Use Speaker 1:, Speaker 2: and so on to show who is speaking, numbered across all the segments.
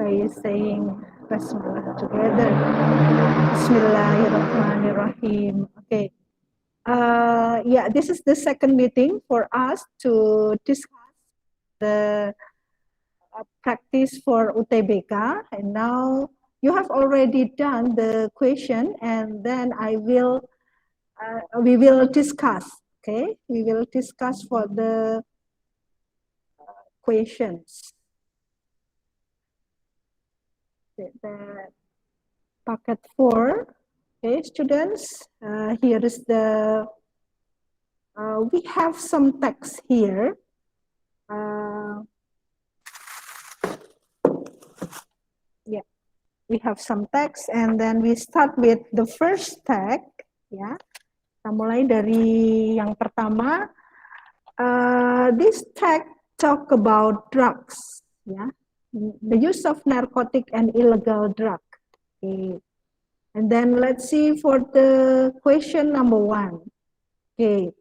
Speaker 1: by saying Basmalah together. Bismillahirrahmanirrahim. Okay. Yeah, this is the second meeting for us to discuss the practice for UTBK, and now you have already done the question, and then we will discuss. Okay, we will discuss for the questions. The packet 4. Okay, students, here is the. We have some text here. Yeah, we have some text, and then we start with the first tag. Ya, kita mulai dari yang pertama. This tag talk about drugs. Ya, the use of narcotic and illegal drug. Okay. And then let's see for the question number 1. Okay.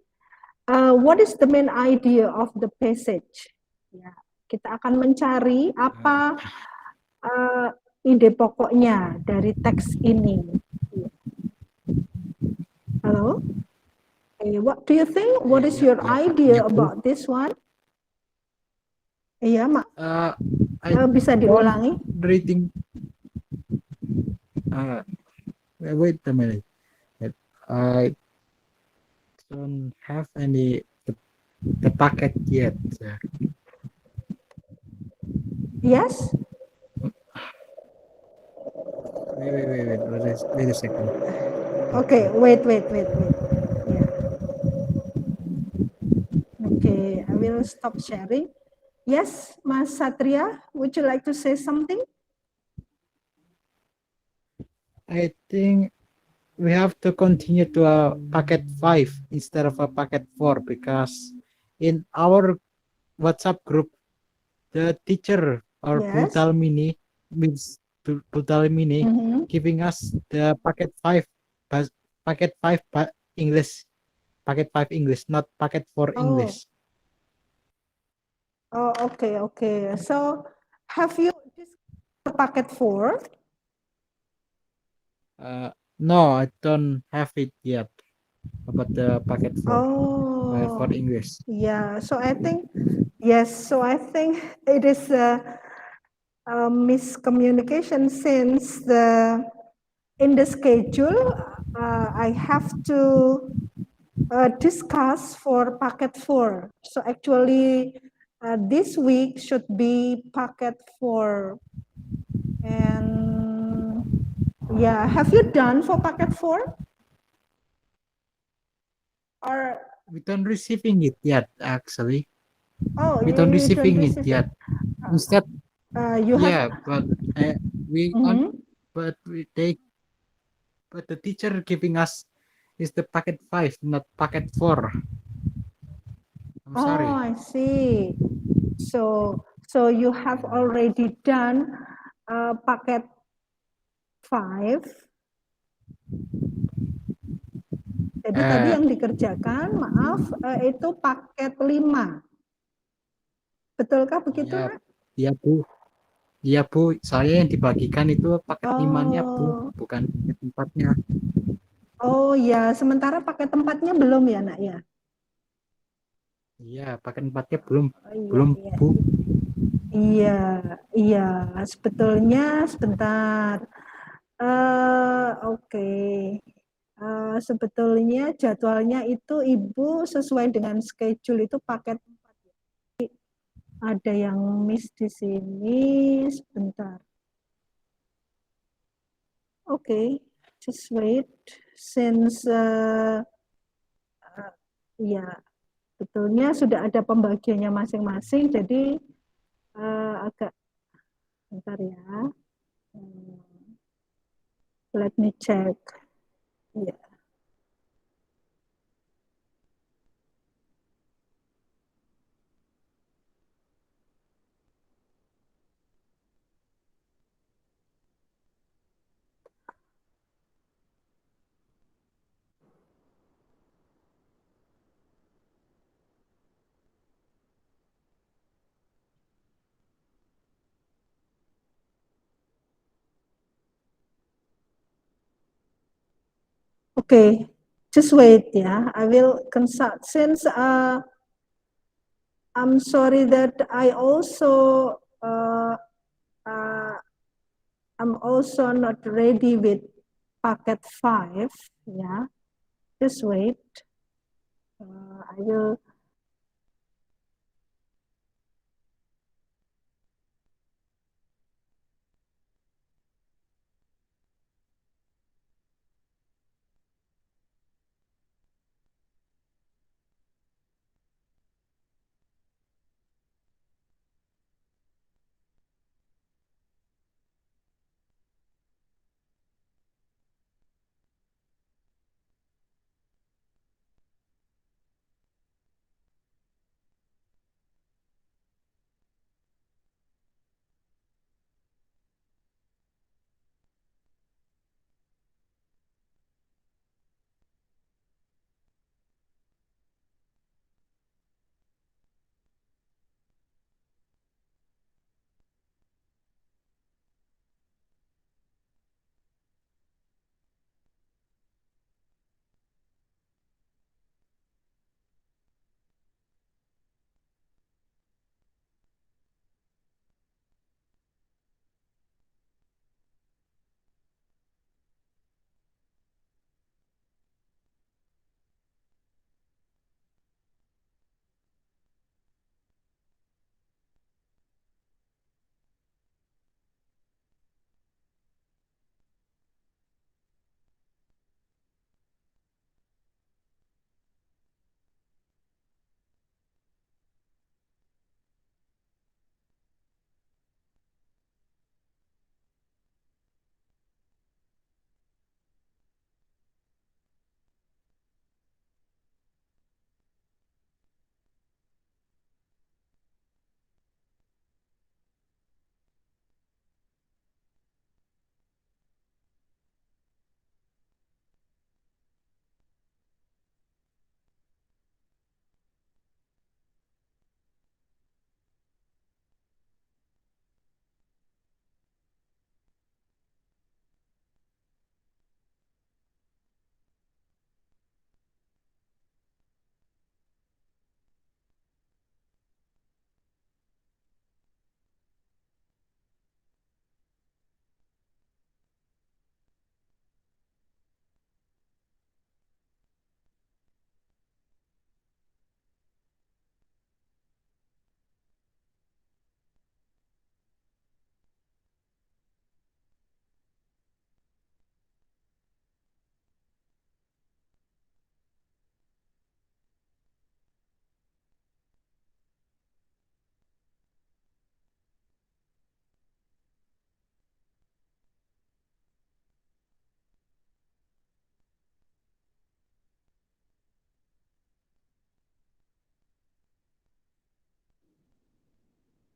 Speaker 1: What is the main idea of the passage? Ya, kita akan mencari apa ide pokoknya dari teks ini. Halo? Okay, what do you think? What is your idea about this one? Iya, Mak. Bisa diulangi?
Speaker 2: Reading. Wait a minute. I don't have any the packet yet.
Speaker 1: Yes.
Speaker 2: Wait a second.
Speaker 1: Okay, wait. Yeah. Okay, I will stop sharing. Yes, Mas Satria, would you like to say something?
Speaker 2: I think we have to continue to a packet 5 instead of a packet 4 because in our WhatsApp group, the teacher or
Speaker 1: Yes.
Speaker 2: Putal Mini giving us the packet 5 English, packet 5 English, not packet 4 English.
Speaker 1: Oh, okay. So, have you discussed the packet 4?
Speaker 2: No, I don't have it yet about the packet 4 for English.
Speaker 1: Yeah, so I think, yes, so I think it is a miscommunication since in the schedule, I have to discuss for packet 4. So actually, this week should be packet 4. And yeah, have you done for packet 4? Or
Speaker 2: we don't receiving it yet, actually.
Speaker 1: oh,
Speaker 2: we don't receiving it yet. Instead,
Speaker 1: you
Speaker 2: yeah,
Speaker 1: have,
Speaker 2: but but the teacher giving us is the packet 5, not packet 4. I'm sorry.
Speaker 1: Oh, I see. So you have already done packet 5. Jadi tadi yang dikerjakan, maaf, itu paket 5. Betulkah begitu, Nak?
Speaker 2: Iya, Bu. Iya, Bu. Saya yang dibagikan itu paket 5-nya, Bu, bukan paket 4-nya.
Speaker 1: Oh ya, sementara paket 4-nya belum ya, Nak ya?
Speaker 2: Iya, paket 4-nya belum,
Speaker 1: Iya.
Speaker 2: Bu.
Speaker 1: Iya, sebetulnya sebentar. Oke. Sebetulnya jadwalnya itu Ibu sesuai dengan schedule itu paket 4. Ada yang miss di sini, sebentar. Oke, just wait. Since ya, betulnya sudah ada pembagiannya masing-masing, jadi agak bentar ya. Let me check. Ya. Okay, just wait, yeah. I will consult since I'm sorry that I also I'm also not ready with packet 5, yeah. Just wait. I will.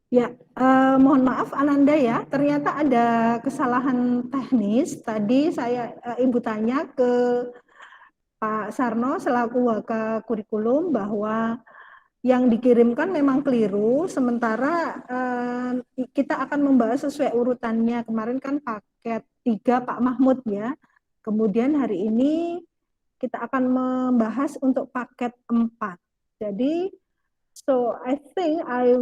Speaker 1: Ya, mohon maaf Ananda ya, ternyata ada kesalahan teknis. Tadi Ibu tanya ke Pak Sarno selaku Waka Kurikulum bahwa yang dikirimkan memang keliru, sementara kita akan membahas sesuai urutannya. Kemarin kan paket 3 Pak Mahmud ya. Kemudian hari ini kita akan membahas untuk paket 4. Jadi, so I think I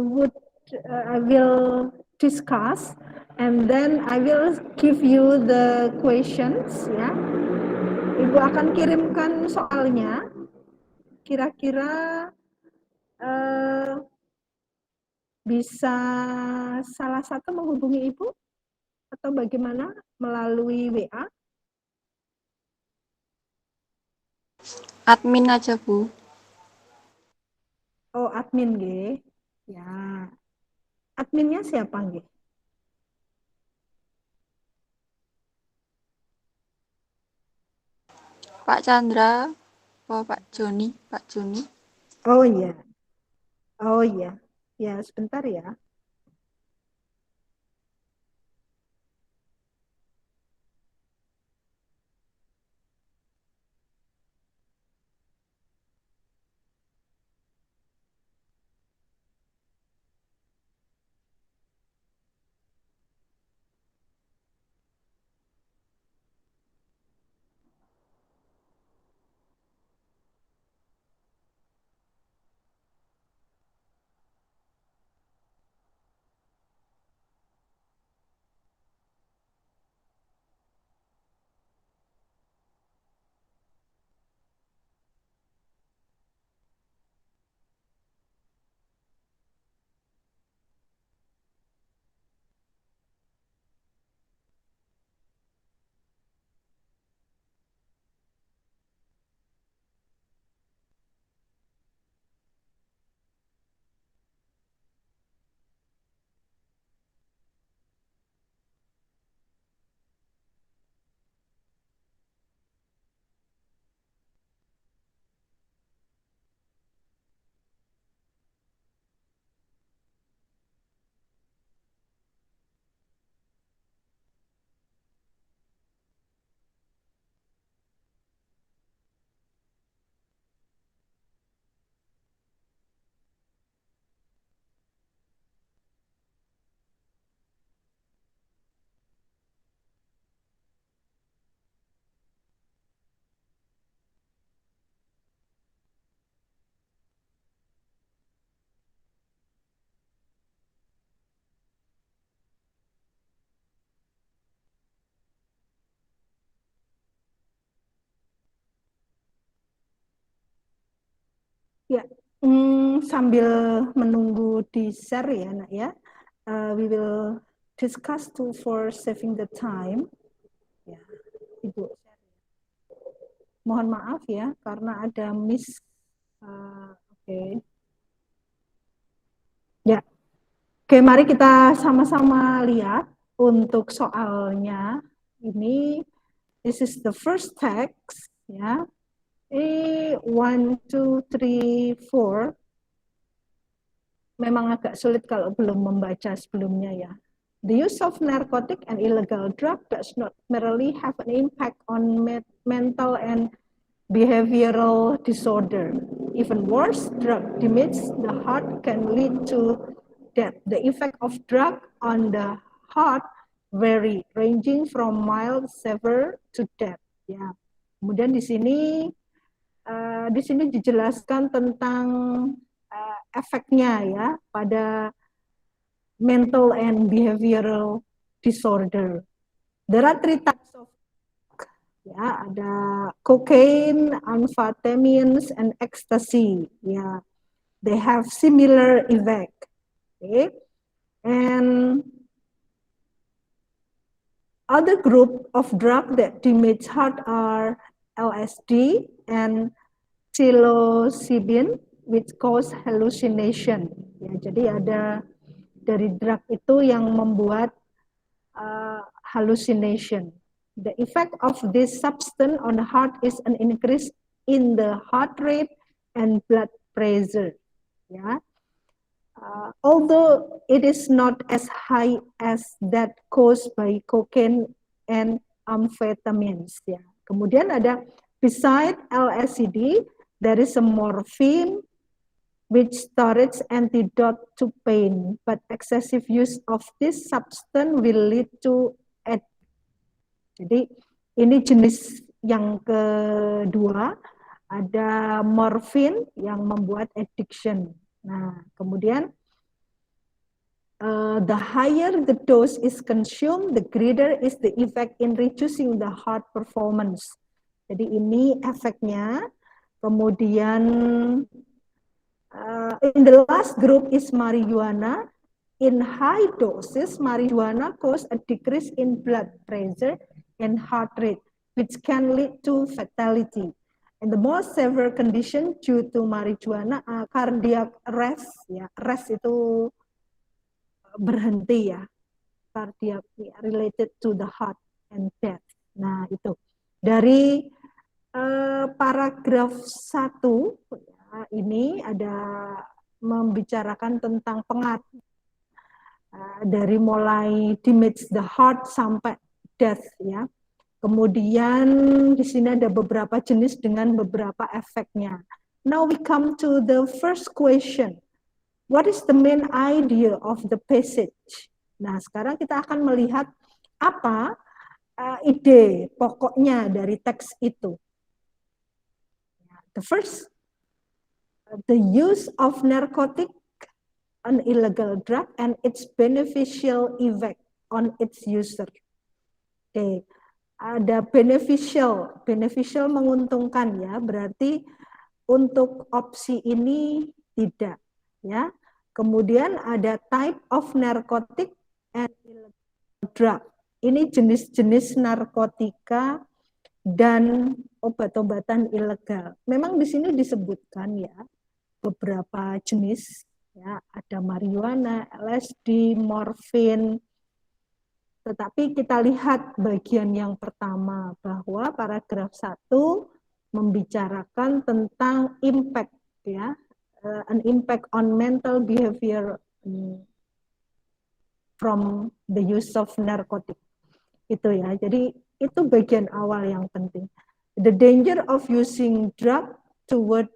Speaker 1: will discuss and then I will give you the questions ya. Ibu akan kirimkan soalnya. Kira-kira bisa salah satu menghubungi Ibu atau bagaimana melalui WA?
Speaker 3: Admin aja, Bu.
Speaker 1: Oh, admin G. Ya. Adminnya siapa G?
Speaker 3: Pak Chandra, oh Pak Joni, Pak Joni.
Speaker 1: Oh iya. Oh iya. Ya, sebentar ya. Ya, sambil menunggu di share ya, Nak ya. We will discuss too for saving the time. Ya, Ibu. Mohon maaf ya, karena ada miss. Oke. Ya, oke, mari kita sama-sama lihat untuk soalnya. Ini, this is the first text, ya. 1, 2, 3, 4. Memang agak sulit kalau belum membaca sebelumnya ya. The use of narcotic and illegal drug does not merely have an impact on mental and behavioral disorder. Even worse, drug damage the heart can lead to death. The effect of drug on the heart vary, ranging from mild, severe to death. Ya. Kemudian di sini dijelaskan tentang efeknya ya pada mental and behavioral disorder. There are 3 types of ya, ada cocaine, amphetamines, and ecstasy. Ya, they have similar effect. Okay, and other group of drug that damage heart are LSD and psilocybin, which cause hallucination. Ya, jadi ada dari drug itu yang membuat hallucination. The effect of this substance on the heart is an increase in the heart rate and blood pressure. Ya, although it is not as high as that caused by cocaine and amphetamines. Ya. Kemudian ada beside LSD, there is a morphine which storage antidote to pain, but excessive use of this substance will lead to addiction. Jadi ini jenis yang kedua, ada morfin yang membuat addiction. Nah, kemudian the higher the dose is consumed, the greater is the effect in reducing the heart performance. Jadi ini efeknya. Kemudian in the last group is marijuana. In high doses, marijuana cause a decrease in blood pressure and heart rate, which can lead to fatality. And the most severe condition due to marijuana are cardiac arrest. Ya, arrest itu berhenti ya, cardiac related to the heart and death. Nah itu dari paragraf 1 ya, ini ada membicarakan tentang pengaruh dari mulai damage the heart sampai death ya. Kemudian di sini ada beberapa jenis dengan beberapa efeknya. Now we come to the first question. What is the main idea of the passage? Nah, sekarang kita akan melihat apa ide pokoknya dari teks itu. The first, the use of narcotic, an illegal drug, and its beneficial effect on its user. Oke, ada beneficial menguntungkan ya, berarti untuk opsi ini tidak ya. Kemudian ada type of narcotic and illegal drug. Ini jenis-jenis narkotika dan obat-obatan ilegal. Memang di sini disebutkan ya beberapa jenis ya, ada marijuana, LSD, morfin. Tetapi kita lihat bagian yang pertama bahwa paragraf 1 membicarakan tentang impact ya, an impact on mental behavior from the use of narcotic. Itu ya. Jadi itu bagian awal yang penting. The danger of using drug toward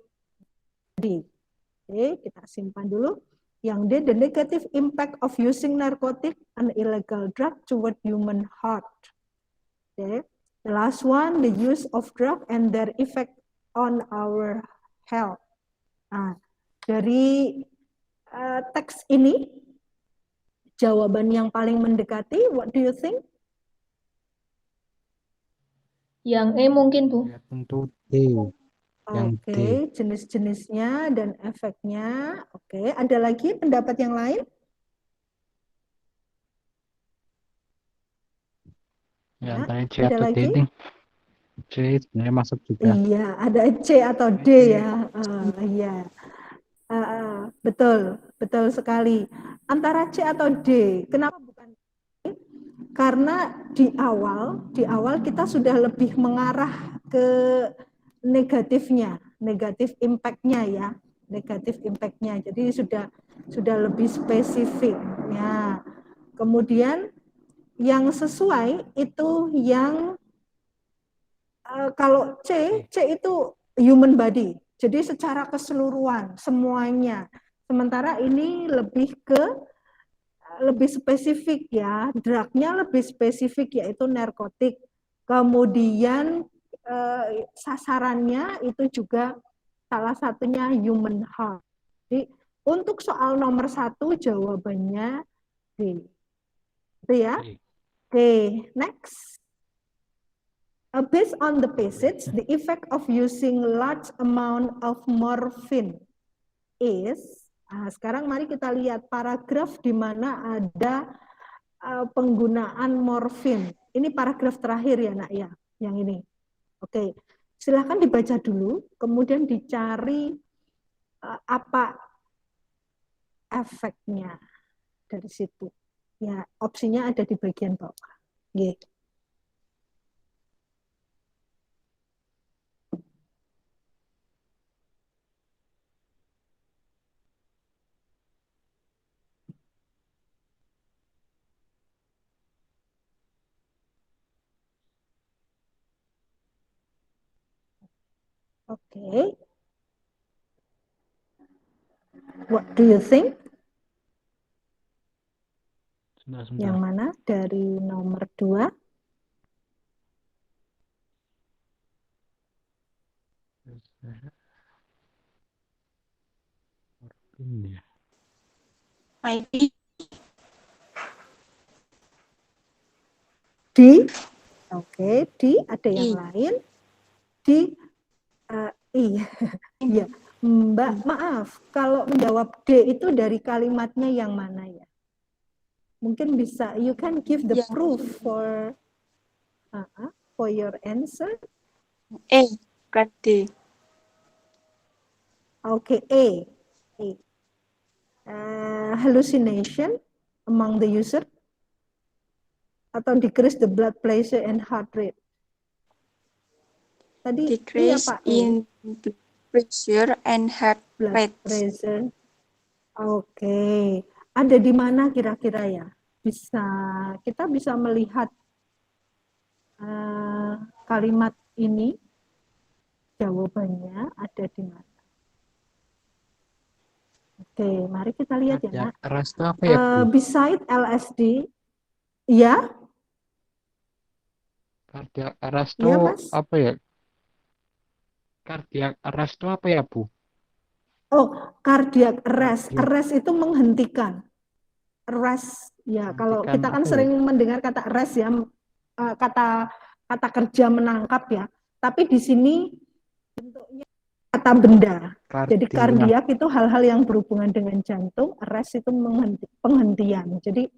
Speaker 1: body. Oke, kita simpan dulu. Yang D, the negative impact of using narcotic and illegal drug toward human heart. Okay. The last one, the use of drug and their effect on our health. Nah, dari teks ini, jawaban yang paling mendekati, what do you think?
Speaker 4: Yang E mungkin, Bu.
Speaker 2: Ya, tentu D. Yang D.
Speaker 1: Oke, jenis-jenisnya dan efeknya. Oke, ada lagi pendapat yang lain?
Speaker 2: Ya,
Speaker 1: Ya,
Speaker 2: antara C
Speaker 1: ada
Speaker 2: atau D
Speaker 1: lagi?
Speaker 2: nih. C sebenarnya masuk juga.
Speaker 1: Iya, ada C atau D ya. Iya. Betul, betul sekali. Antara C atau D. Kenapa bukan D? Karena di awal kita sudah lebih mengarah ke negatifnya, negatif impact-nya ya, negatif impact-nya. Jadi sudah lebih spesifik. Ya. Kemudian yang sesuai itu yang kalau C itu human body. Jadi secara keseluruhan semuanya. Sementara ini lebih spesifik ya, drugnya lebih spesifik yaitu narkotik. Kemudian sasarannya itu juga salah satunya human heart. Jadi untuk soal nomor 1 jawabannya D. Itu ya. Oke, next. Based on the passage, the effect of using large amount of morphine is, sekarang mari kita lihat paragraf di mana ada penggunaan morfin. Ini paragraf terakhir ya nak ya, yang ini. Oke, silahkan dibaca dulu, kemudian dicari apa efeknya dari situ. Ya, opsinya ada di bagian bawah. Gitu. Oke. What do you think?
Speaker 2: Sebentar.
Speaker 1: Yang mana dari nomor 2?
Speaker 2: Ini ya.
Speaker 3: ID.
Speaker 1: D. Oke, D. Ada yang
Speaker 3: I.
Speaker 1: lain? D. I. Iya. Mbak, maaf. Kalau menjawab D itu dari kalimatnya yang mana ya? Mungkin bisa, you can give the
Speaker 3: Yang
Speaker 1: proof for your answer.
Speaker 3: E. Bukan D.
Speaker 1: Oke, A. Hallucination among the user atau decrease the blood pressure and heart rate. Tadi iya
Speaker 3: Decrease
Speaker 1: Pak,
Speaker 3: in blood pressure and heart
Speaker 1: blood
Speaker 3: rate.
Speaker 1: pressure. Oke, ada di mana kira-kira ya? Kita bisa melihat kalimat ini, jawabannya ada di mana? Oke, mari kita lihat ya nak.
Speaker 2: Keras itu apa ya, Bu?
Speaker 1: Beside LSD, ya,
Speaker 2: Cardiac arrest
Speaker 1: ya
Speaker 2: itu
Speaker 1: Mas.
Speaker 2: apa ya? Cardiac arrest itu apa ya, Bu?
Speaker 1: Oh, cardiac arrest.
Speaker 2: Cardiac.
Speaker 1: Arrest itu menghentikan. Arrest, ya. Kalau
Speaker 2: Hentikan
Speaker 1: kita kan
Speaker 2: apa
Speaker 1: sering
Speaker 2: ya?
Speaker 1: mendengar kata arrest ya, kata kerja menangkap ya. Tapi di sini bentuknya kata benda. Jadi
Speaker 2: Kardiak.
Speaker 1: kardiak itu hal-hal yang berhubungan dengan jantung, arrest itu penghentian. Jadi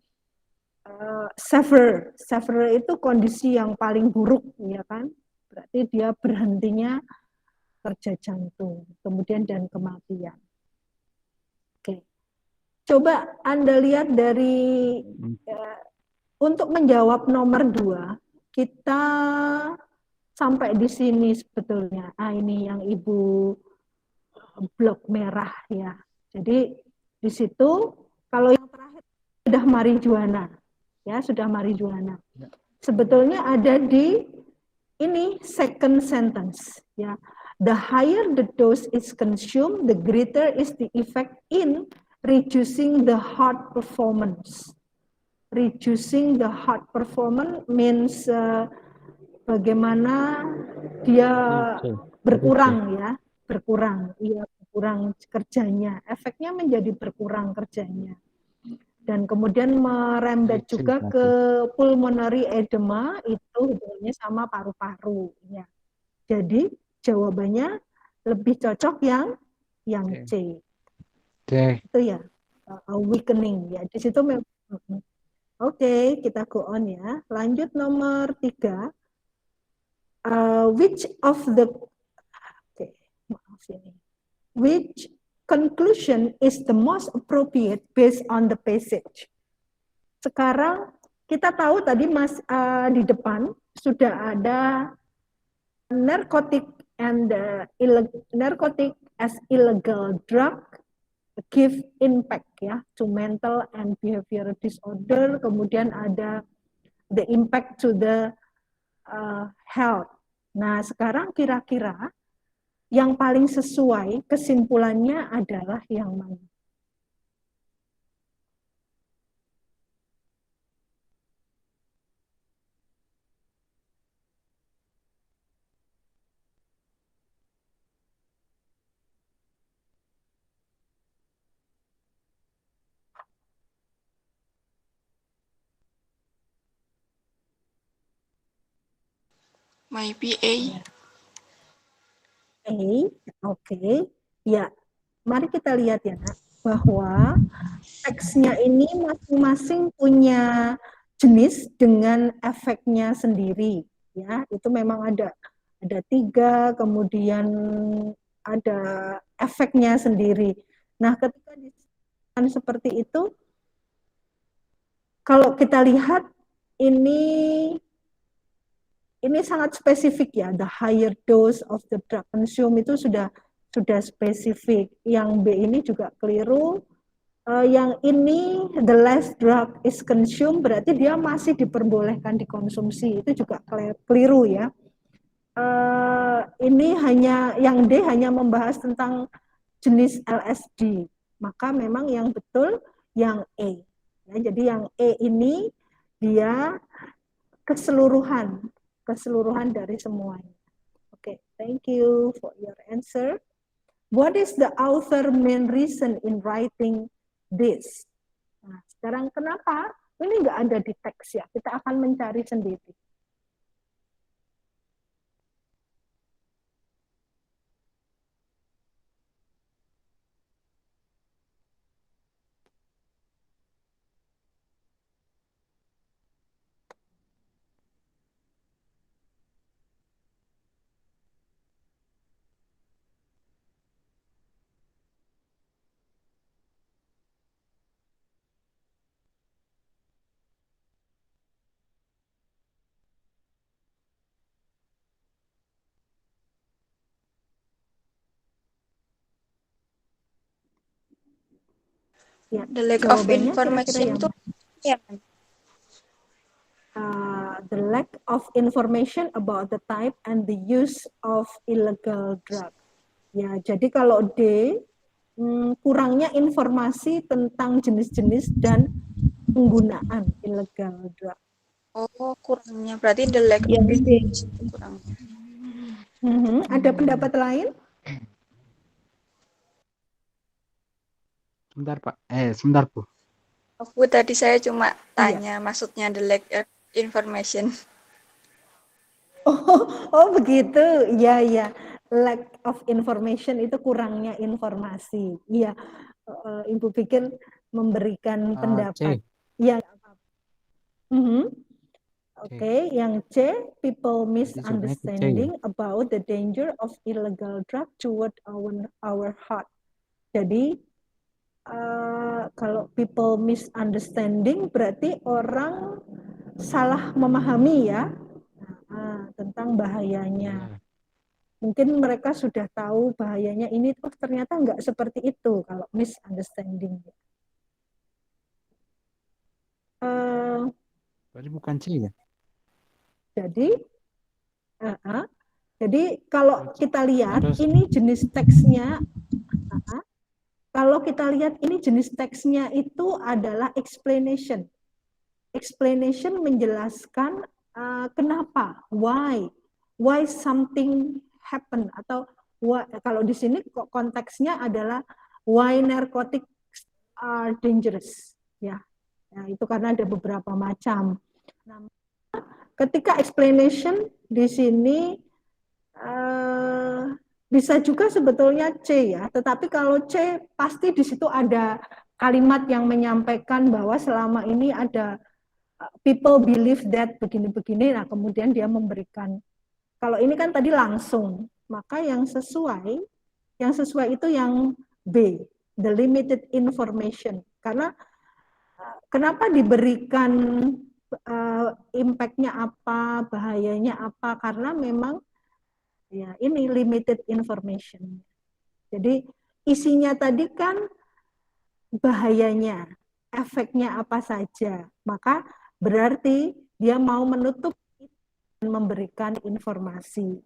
Speaker 1: severe itu kondisi yang paling buruk, ya kan? Berarti dia berhentinya kerja jantung, kemudian dan kematian. Oke, coba Anda lihat dari untuk menjawab nomor 2, kita sampai di sini sebetulnya. Ini yang Ibu blok merah ya. Jadi di situ kalau yang terakhir sudah marijuana, ya sudah marijuana. Sebetulnya ada di ini second sentence ya. The higher the dose is consumed, the greater is the effect in reducing the heart performance. Reducing the heart performance means bagaimana dia berkurang ya, berkurang kerjanya, efeknya menjadi berkurang kerjanya. Dan kemudian merembet juga ke pulmonary edema, itu hubungannya sama paru-paru ya. Jadi jawabannya lebih cocok yang
Speaker 2: Oke.
Speaker 1: C.
Speaker 2: C.
Speaker 1: Itu ya, weakening ya. Di situ memang. Oke, kita go on ya. Lanjut nomor 3. Which of the maaf ini. Which conclusion is the most appropriate based on the passage? Sekarang kita tahu tadi di depan sudah ada narcotic and narcotic as illegal drug give impact ya to mental and behavioral disorder, kemudian ada the impact to the health. Nah, sekarang kira-kira yang paling sesuai kesimpulannya adalah yang mana?
Speaker 3: Maybe A.
Speaker 1: Oke. Ya, mari kita lihat ya, Nak, bahwa teksnya ini masing-masing punya jenis dengan efeknya sendiri. Ya, itu memang ada 3, kemudian ada efeknya sendiri. Nah, ketika disebutkan seperti itu, kalau kita lihat ini sangat spesifik ya, the higher dose of the drug consume itu sudah spesifik. Yang B ini juga keliru. Yang ini the less drug is consumed berarti dia masih diperbolehkan dikonsumsi, itu juga keliru ya. Ini yang D hanya membahas tentang jenis LSD, maka memang yang betul yang E. Ya, jadi yang E ini dia keseluruhan dari semuanya. Oke, thank you for your answer. What is the author main reason in writing this? Nah, sekarang kenapa? Ini nggak ada di teks ya, kita akan mencari sendiri. Ya,
Speaker 3: The lack of
Speaker 1: jawabannya kira-kira
Speaker 3: information
Speaker 1: yang
Speaker 3: tuh ya.
Speaker 1: The lack of information about the type and the use of illegal drug. Ya, jadi kalau D, kurangnya informasi tentang jenis-jenis dan penggunaan illegal drug.
Speaker 3: Oh, kurangnya. Berarti the lack
Speaker 1: Ya,
Speaker 3: of
Speaker 1: D.
Speaker 3: information itu kurangnya.
Speaker 1: Ada pendapat lain?
Speaker 2: Sebentar, Pak. Sebentar, Bu.
Speaker 3: Aku tadi saya cuma tanya maksudnya the lack of information.
Speaker 1: Oh begitu, iya. Lack of information itu kurangnya informasi. Iya, Ibu pikir memberikan pendapat.
Speaker 2: C.
Speaker 1: Iya. Oke, yang C, people misunderstanding about the danger of illegal drug toward our heart. Jadi kalau people misunderstanding berarti orang salah memahami ya tentang bahayanya. Mungkin mereka sudah tahu bahayanya ini, ternyata nggak seperti itu kalau misunderstanding.
Speaker 2: Berarti bukan C ya?
Speaker 1: Jadi kalau kita lihat ini jenis teksnya, kalau kita lihat ini jenis teksnya itu adalah explanation. Explanation menjelaskan kenapa, why something happen, atau kalau di sini konteksnya adalah why narcotics are dangerous ya. Nah, itu karena ada beberapa macam. Nah, ketika explanation di sini Bisa juga sebetulnya C ya, tetapi kalau C pasti di situ ada kalimat yang menyampaikan bahwa selama ini ada people believe that begini-begini, nah kemudian dia memberikan. Kalau ini kan tadi langsung, maka yang sesuai itu yang B, the limited information. Karena kenapa diberikan impact-nya apa, bahayanya apa? Karena memang ya ini limited information. Jadi isinya tadi kan bahayanya, efeknya apa saja. Maka berarti dia mau menutup dan memberikan informasi.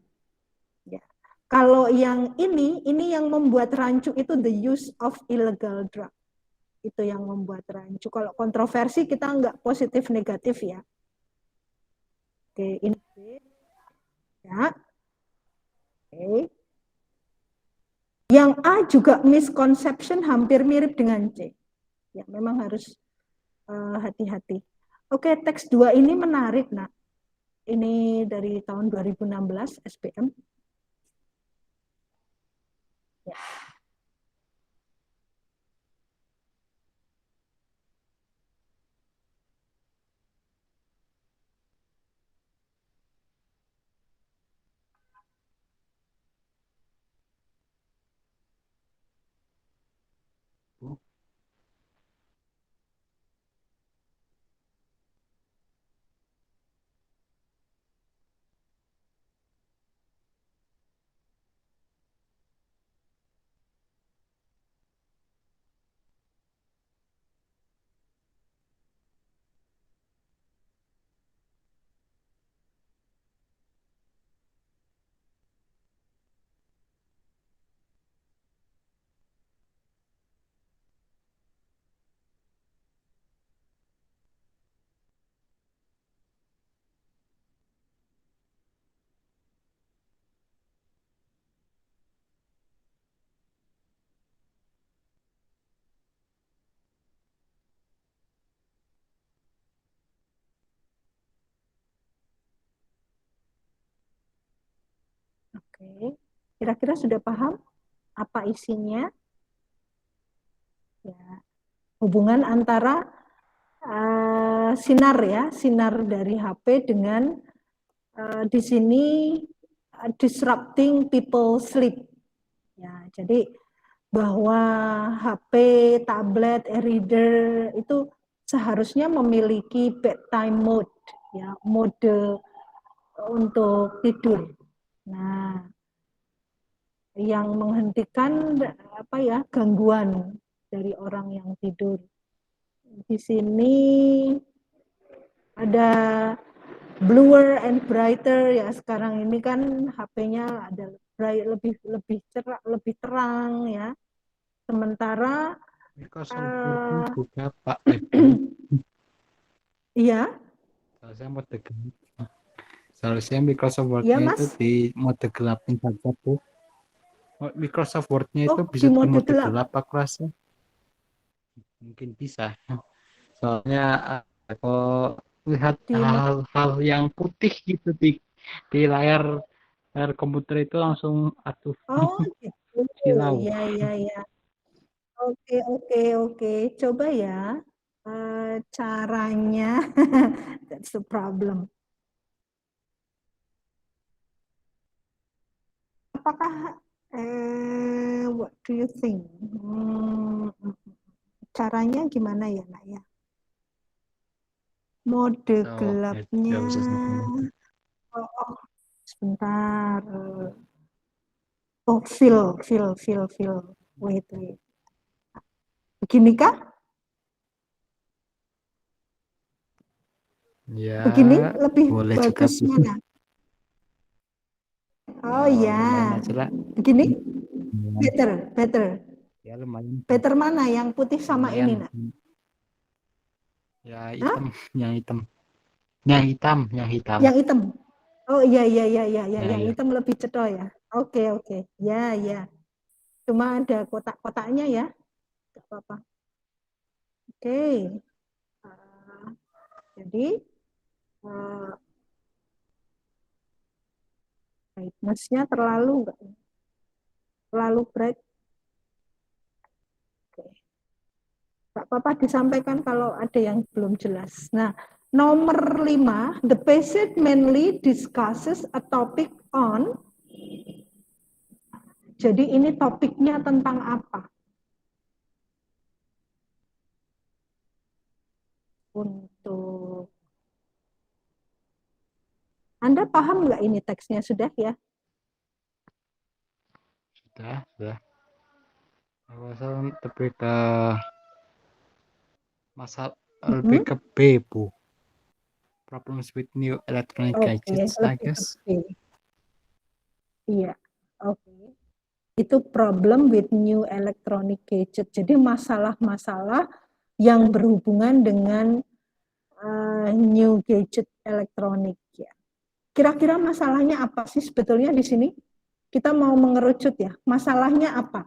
Speaker 1: Ya. Kalau yang ini yang membuat rancu itu the use of illegal drug. Itu yang membuat rancu. Kalau kontroversi kita nggak positif negatif ya. Oke, ini ya. Oke. Yang A juga misconception hampir mirip dengan C. Ya, memang harus hati-hati. Oke, teks 2 ini menarik, nak. Ini dari tahun 2016 SPM. Ya. Oke. Kira-kira sudah paham apa isinya? Ya. Hubungan antara sinar ya, sinar dari HP dengan di sini disrupting people sleep. Ya, jadi bahwa HP, tablet, e-reader itu seharusnya memiliki bedtime mode, ya, mode untuk tidur. Nah, yang menghentikan apa ya gangguan dari orang yang tidur. Di sini ada bluer and brighter ya, sekarang ini kan HP-nya ada lebih lebih cerah, lebih terang ya. Sementara
Speaker 2: Microsoft Word-nya juga Pak Febri.
Speaker 1: iya,
Speaker 2: Seharusnya mode gelap. Seharusnya Microsoft
Speaker 1: iya
Speaker 2: Word-nya itu
Speaker 1: Mas.
Speaker 2: di mode gelapin saja tuh. Microsoft Word-nya itu
Speaker 1: Oh,
Speaker 2: bisa
Speaker 1: di
Speaker 2: di
Speaker 1: mode
Speaker 2: mode
Speaker 1: gelap.
Speaker 2: gelap aku rasa. Mungkin bisa. Soalnya aku lihat
Speaker 1: Di mode,
Speaker 2: hal-hal yang putih gitu di layar komputer itu langsung aduh
Speaker 1: oh gitu.
Speaker 2: silau.
Speaker 1: Iya, iya, iya. Oke, oke, oke. Coba ya caranya. That's the problem. Apakah what do you think? Caranya gimana ya, Nak ya? Mode
Speaker 2: Oh,
Speaker 1: gelapnya.
Speaker 2: ya bisa sampai.
Speaker 1: Oh, oh, sebentar. Oh, feel. Wait, wait. Begini kah?
Speaker 2: Ya,
Speaker 1: Begini lebih
Speaker 2: boleh juga
Speaker 1: bagus
Speaker 2: sih.
Speaker 1: mana?
Speaker 2: Ya,
Speaker 1: Oh ya,
Speaker 2: lumayan aja lah.
Speaker 1: begini
Speaker 2: Lumayan.
Speaker 1: better.
Speaker 2: Ya, lumayan.
Speaker 1: Better mana yang putih sama ini,
Speaker 2: Lumayan.
Speaker 1: Nak?
Speaker 2: Ya,
Speaker 1: Hah?
Speaker 2: hitam, yang hitam. Yang hitam, yang hitam.
Speaker 1: Yang hitam. Oh iya,
Speaker 2: Ya,
Speaker 1: yang
Speaker 2: ya.
Speaker 1: hitam lebih ceto ya. Oke, oke. Ya, ya. Cuma ada kotak-kotaknya ya. Gak apa-apa. Oke. Uh, jadi brightness-nya terlalu enggak? Lalu break. Oke. Gak apa-apa disampaikan kalau ada yang belum jelas. Nah, nomor 5, the passage mainly discusses a topic on. Jadi ini topiknya tentang apa? Untuk Anda paham nggak ini teksnya sudah ya?
Speaker 2: Sudah. Saya lebih ke masalah lebih ke B, Bu. Problems with new electronic
Speaker 1: Oke,
Speaker 2: gadgets, I
Speaker 1: lebih ke
Speaker 2: guess.
Speaker 1: B. Iya, oke. Itu problem with new electronic gadget. Jadi masalah-masalah yang berhubungan dengan new gadget elektronik ya. Kira-kira masalahnya apa sih sebetulnya di sini? Kita mau mengerucut ya. Masalahnya apa?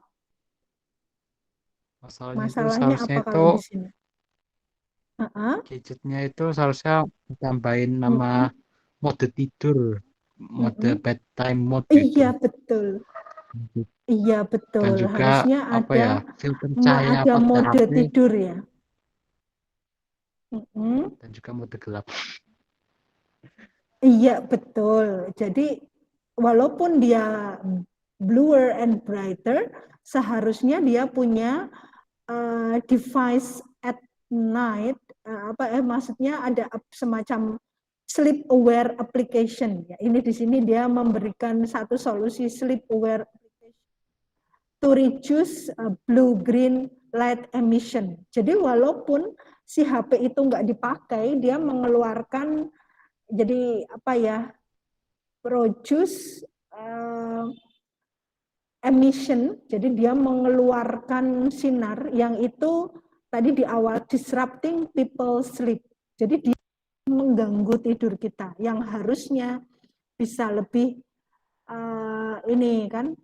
Speaker 1: Masalahnya
Speaker 2: Seharusnya
Speaker 1: apa
Speaker 2: itu
Speaker 1: kalau di sini?
Speaker 2: gadgetnya itu seharusnya ditambahin nama mode tidur, mode bedtime mode gitu.
Speaker 1: Iya betul. Iya
Speaker 2: Dan
Speaker 1: betul.
Speaker 2: juga
Speaker 1: Harusnya
Speaker 2: apa ya,
Speaker 1: ada
Speaker 2: filter cahaya
Speaker 1: ada
Speaker 2: pada
Speaker 1: mode
Speaker 2: HP
Speaker 1: tidur ya. Mm-mm.
Speaker 2: dan juga mode gelap.
Speaker 1: Iya betul. Jadi walaupun dia bluer and brighter, seharusnya dia punya device at night. Maksudnya ada semacam sleep aware application. Ya, ini di sini dia memberikan satu solusi sleep aware application to reduce blue green light emission. Jadi walaupun si HP itu nggak dipakai, dia mengeluarkan jadi apa ya, produce emission, jadi dia mengeluarkan sinar yang itu tadi di awal disrupting people sleep. Jadi dia mengganggu tidur kita yang harusnya bisa lebih ini kan,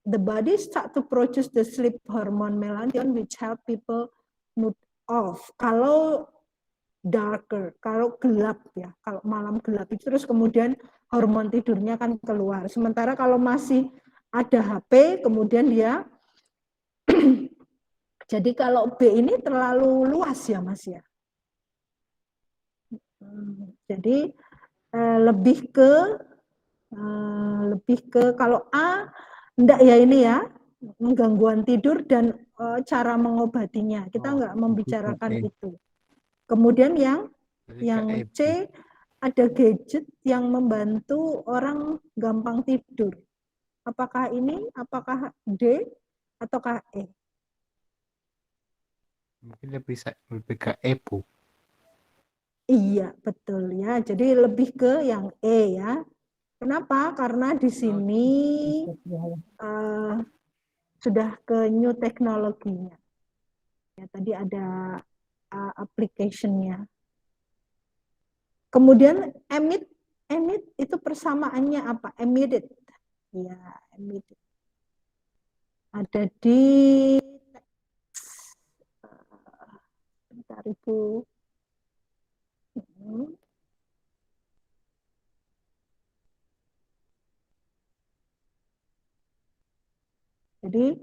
Speaker 1: the body start to produce the sleep hormone melatonin which help people mood off. Kalau darker, kalau gelap ya, kalau malam gelap itu terus kemudian hormon tidurnya kan keluar. Sementara kalau masih ada HP, kemudian dia jadi kalau B ini terlalu luas ya Mas ya. Jadi lebih ke kalau A enggak ya ini ya, gangguan tidur dan cara mengobatinya. Kita enggak membicarakan itu. Kemudian yang C ada gadget yang membantu orang gampang tidur. Apakah ini? Apakah D? Ataukah E?
Speaker 2: Mungkin lebih ke E, Bu.
Speaker 1: Iya, betul ya. Jadi lebih ke yang E ya. Kenapa? Karena di sini sudah ke new teknologinya. Ya, tadi ada application-nya. Kemudian emit itu persamaannya apa? Emitted. Ya, emitted. Ada di bentar Ibu. Jadi,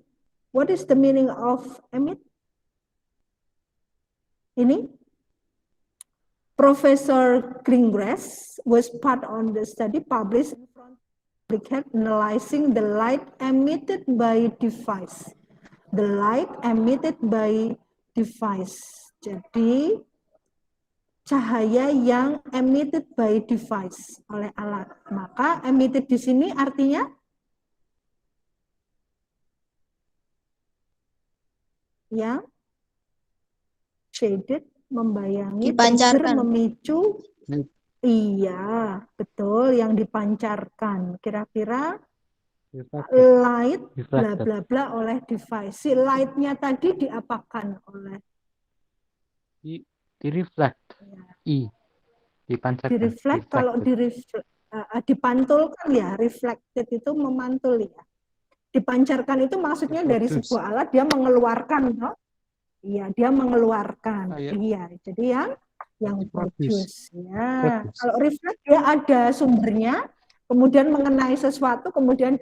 Speaker 1: what is the meaning of emit? Ini Professor Greengrass was part on the study published in Public Health analyzing the light emitted by device. The light emitted by device. Jadi cahaya yang emitted by device oleh alat. Maka emitted di sini artinya yang shaded, membayangi, trigger, memicu. Iya, betul, yang dipancarkan. Kira-kira light bla bla bla oleh device. Si light-nya tadi diapakan oleh?
Speaker 2: Di reflect. I. Dipancarkan.
Speaker 1: Di reflect, kalau dipantulkan ya, reflected itu memantul ya. Dipancarkan itu maksudnya dari sebuah alat dia mengeluarkan, no? Iya, dia mengeluarkan. Iya, jadi yang produce ya. Kalau reflect dia ada sumbernya, kemudian mengenai sesuatu, kemudian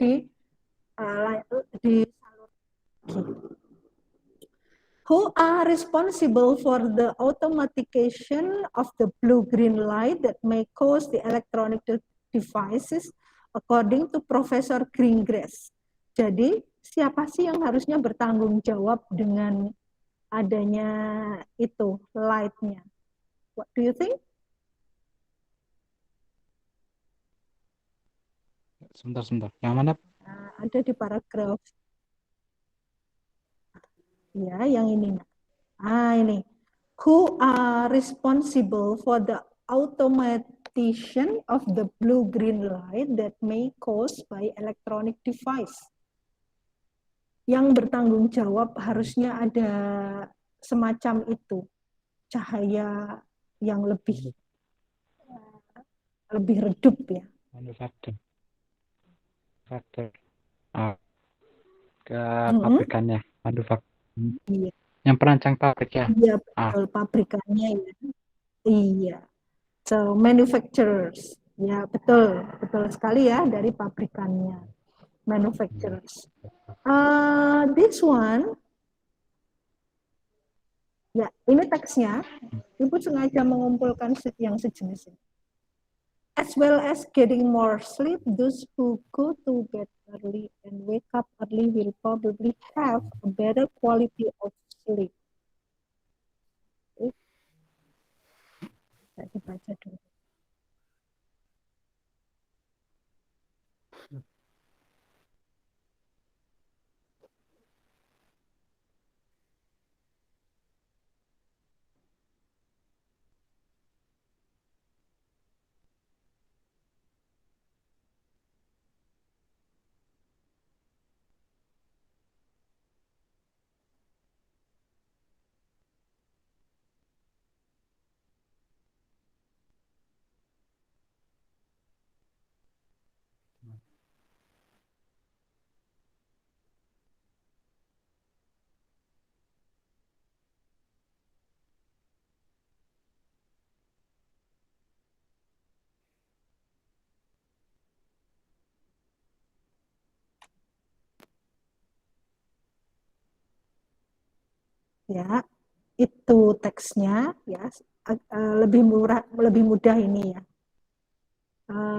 Speaker 1: disalurkan. Who are responsible for the automatication of the blue-green light that may cause the electronic devices according to Professor Greengrass. Jadi, siapa sih yang harusnya bertanggung jawab dengan adanya itu, light-nya? What do you think?
Speaker 2: Sebentar. Yang mana?
Speaker 1: Ada di paragraf. Ya, yang ini. Ini. Who are responsible for the automation of the blue-green light that may caused by electronic device? Yang bertanggung jawab harusnya ada semacam itu, cahaya yang lebih redup ya.
Speaker 2: Manufaktur. Ke
Speaker 1: Mm-mm.
Speaker 2: pabrikannya, manufaktur.
Speaker 1: Iya,
Speaker 2: Yang perancang pabrik ya.
Speaker 1: iya betul, pabrikannya ya. Iya. So manufacturers, ya betul sekali ya, dari pabrikannya, manufacturers. This one, ya ini teksnya, Ibu sengaja mengumpulkan yang sejenis ini. As well as getting more sleep, those who go to bed early and wake up early will probably have a better quality of sleep. Saya baca dulu. Ya, itu teksnya ya, lebih mudah ini ya.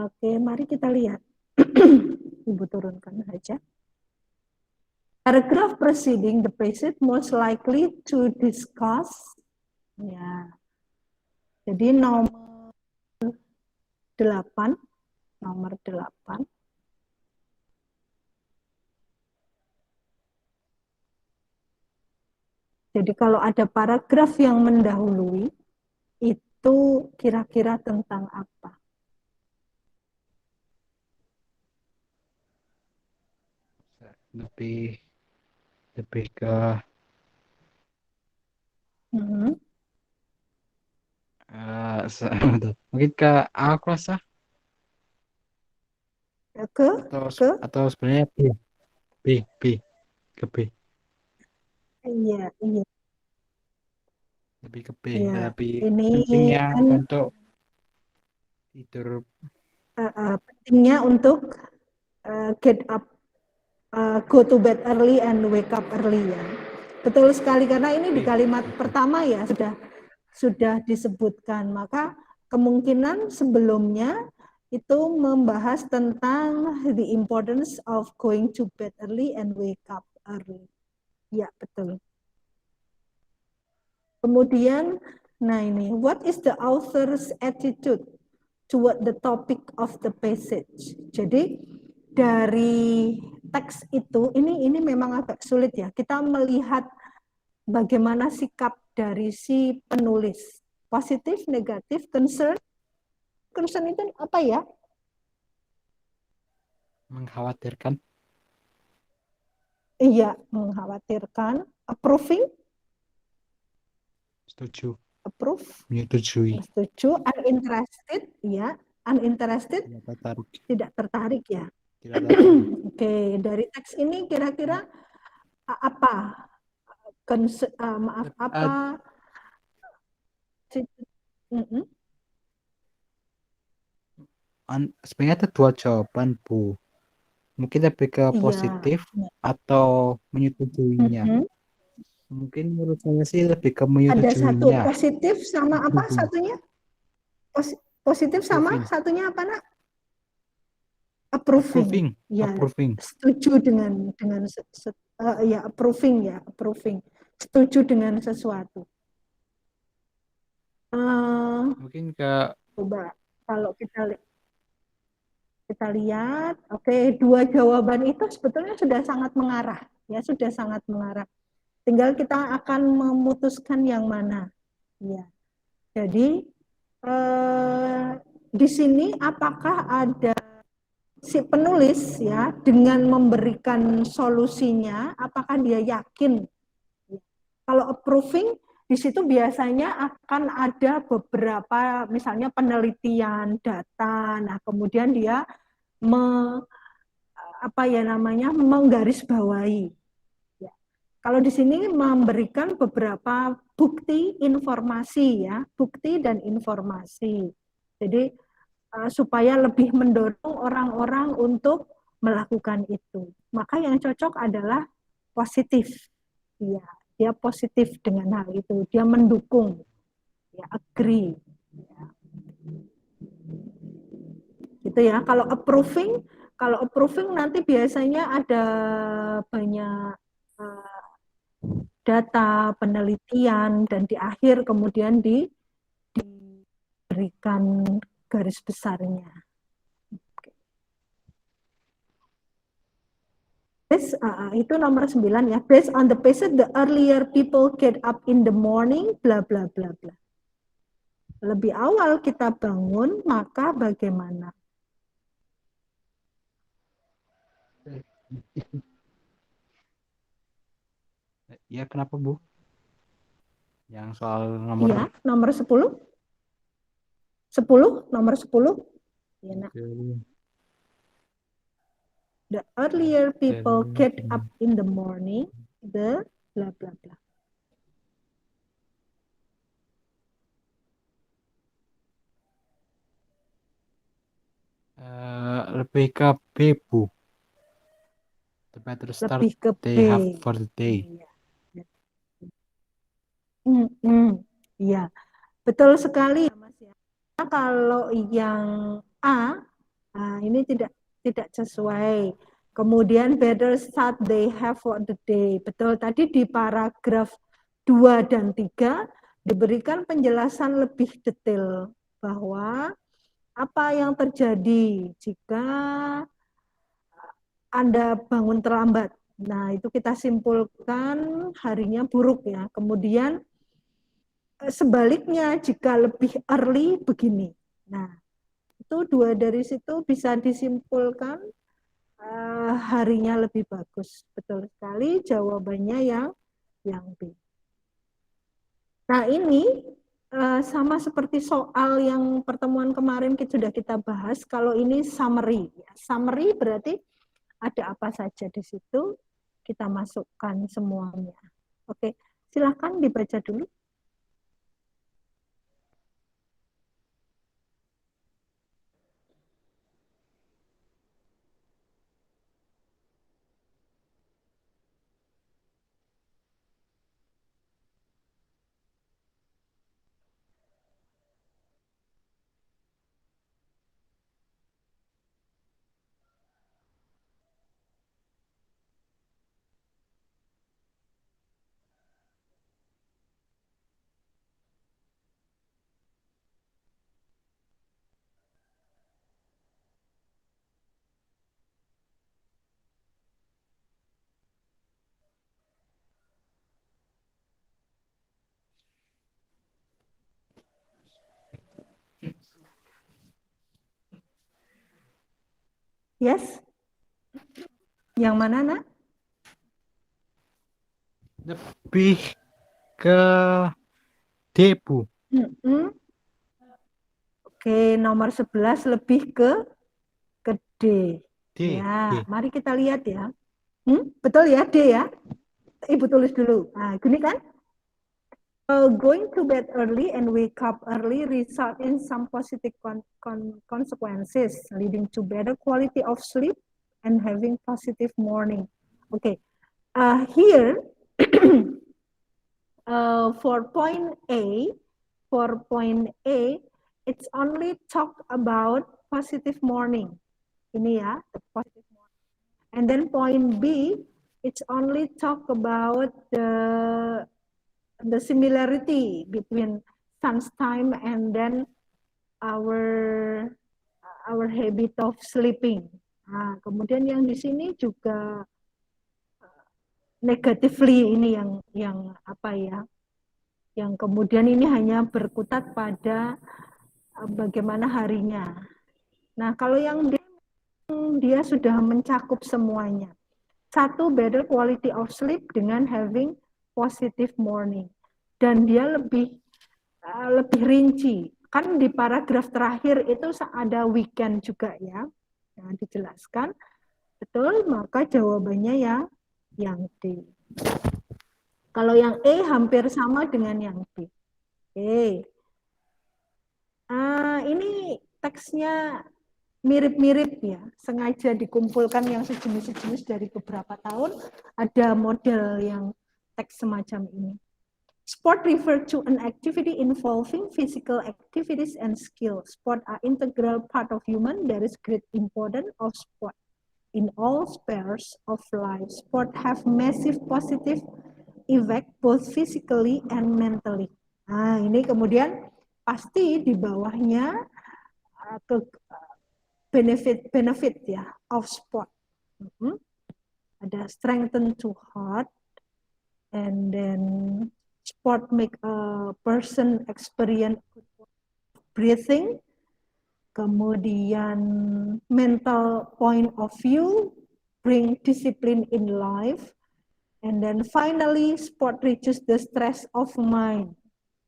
Speaker 1: Oke, mari kita lihat. Ibu turunkan saja. Paragraph preceding the passage most likely to discuss. Ya. Jadi nomor 8. Jadi kalau ada paragraf yang mendahului, itu kira-kira tentang apa?
Speaker 2: Lebih ke mungkin ke A kelas atau sebenarnya B ke B.
Speaker 1: Iya.
Speaker 2: Lebih ke B,
Speaker 1: Iya.
Speaker 2: lebih
Speaker 1: Ini
Speaker 2: pentingnya
Speaker 1: kan
Speaker 2: untuk tidur.
Speaker 1: pentingnya untuk get up, go to bed early and wake up early ya. Betul sekali, karena ini di kalimat pertama ya sudah disebutkan. Maka kemungkinan sebelumnya itu membahas tentang the importance of going to bed early and wake up early. Ya, betul. Kemudian, nah ini, what is the author's attitude toward the topic of the passage? Jadi dari teks itu, ini memang agak sulit ya. Kita melihat bagaimana sikap dari si penulis. Positif, negatif, concern. Concern itu apa ya?
Speaker 2: Mengkhawatirkan.
Speaker 1: Iya, mengkhawatirkan. Approving.
Speaker 2: Setuju.
Speaker 1: Approve.
Speaker 2: Menyetujui.
Speaker 1: Setuju. Uninterested, ya. Uninterested. Tidak tertarik ya. Oke, dari teks ini kira-kira apa? Apa?
Speaker 2: Sebenarnya ada dua jawaban, Bu. mungkin lebih ke
Speaker 1: Iya.
Speaker 2: positif atau menyetujuinya.
Speaker 1: Mhm.
Speaker 2: Mungkin menurut saya sih lebih ke
Speaker 1: Ada satu
Speaker 2: menyetujuinya.
Speaker 1: positif sama apa
Speaker 2: Approving.
Speaker 1: satunya? Positif sama
Speaker 2: Approving.
Speaker 1: satunya apa nak? Approving. Ya,
Speaker 2: Approving.
Speaker 1: setuju dengan ya approving. Setuju dengan sesuatu.
Speaker 2: Mungkin ke
Speaker 1: Coba kalau kita lihat, oke, dua jawaban itu sebetulnya sudah sangat mengarah, ya sudah sangat mengarah. Tinggal kita akan memutuskan yang mana, ya. Jadi di sini apakah ada si penulis ya dengan memberikan solusinya, apakah dia yakin? Kalau approving di situ biasanya akan ada beberapa misalnya penelitian data, nah kemudian dia menggarisbawahi. Ya. Kalau di sini memberikan beberapa bukti informasi ya, bukti dan informasi. Jadi supaya lebih mendorong orang-orang untuk melakukan itu. Maka yang cocok adalah positif. Ya, dia positif dengan hal itu, dia mendukung, ya, agree. Ya. Gitu ya. Kalau approving nanti biasanya ada banyak data, penelitian, dan di akhir kemudian diberikan garis besarnya. Itu nomor 9 ya. Based on the passage, the earlier people get up in the morning, bla bla bla bla. Lebih awal kita bangun, maka bagaimana?
Speaker 2: Ya, kenapa Bu? Yang soal nomor
Speaker 1: Iya, nomor 10. 10, nomor 10. Ya, nah. The earlier people get up in the morning, the bla bla bla.
Speaker 2: lebih ke B, Bu. The better start
Speaker 1: Lebih ke B.
Speaker 2: they have for the day.
Speaker 1: Iya, betul sekali ya Mas ya. Kalau yang A, ini tidak sesuai. Kemudian better start they have for the day. Betul, tadi di paragraf 2 dan 3 diberikan penjelasan lebih detail bahwa apa yang terjadi jika Anda bangun terlambat. Nah, itu kita simpulkan harinya buruk ya. Kemudian sebaliknya jika lebih early begini. Nah, itu dua dari situ bisa disimpulkan harinya lebih bagus. Betul sekali jawabannya yang B. Nah, ini sama seperti soal yang pertemuan kemarin sudah kita bahas. Kalau ini summary, summary berarti ada apa saja di situ kita masukkan semuanya. Oke, silakan dibaca dulu. Yes? Yang mana, Nak?
Speaker 2: Lebih ke D, Bu.
Speaker 1: Oke, nomor 11 lebih ke D.
Speaker 2: D.
Speaker 1: Ya, mari kita lihat ya. Betul ya, D ya? Ibu tulis dulu. Nah, gini kan? Going to bed early and wake up early result in some positive consequences, leading to better quality of sleep, and having positive morning. Okay, here for point A, it's only talk about positive morning. Ini ya, the positive morning. And then point B, it's only talk about the similarity between sun's time and then our habit of sleeping. Nah, kemudian yang di sini juga negatively ini yang apa ya? Yang kemudian ini hanya berkutat pada bagaimana harinya. Nah, kalau yang dia sudah mencakup semuanya. Satu, better quality of sleep dengan having positive morning. Dan dia lebih rinci. Kan di paragraf terakhir itu ada weekend juga ya. Nah, dijelaskan. Betul, maka jawabannya yang D. Kalau yang E hampir sama dengan yang B. Oke. Ini teksnya mirip-mirip ya, sengaja dikumpulkan yang sejenis-sejenis dari beberapa tahun, ada model yang teks semacam ini. Sport refer to an activity involving physical activities and skill. Sport are integral part of human. There is great importance of sport in all spheres of life. Sport have massive positive effect both physically and mentally. Nah, ini kemudian pasti di bawahnya benefit ya of sport. Ada strengthen to heart, and then sport make a person experience breathing, kemudian mental point of view, bring discipline in life, and then finally sport reduce the stress of mind.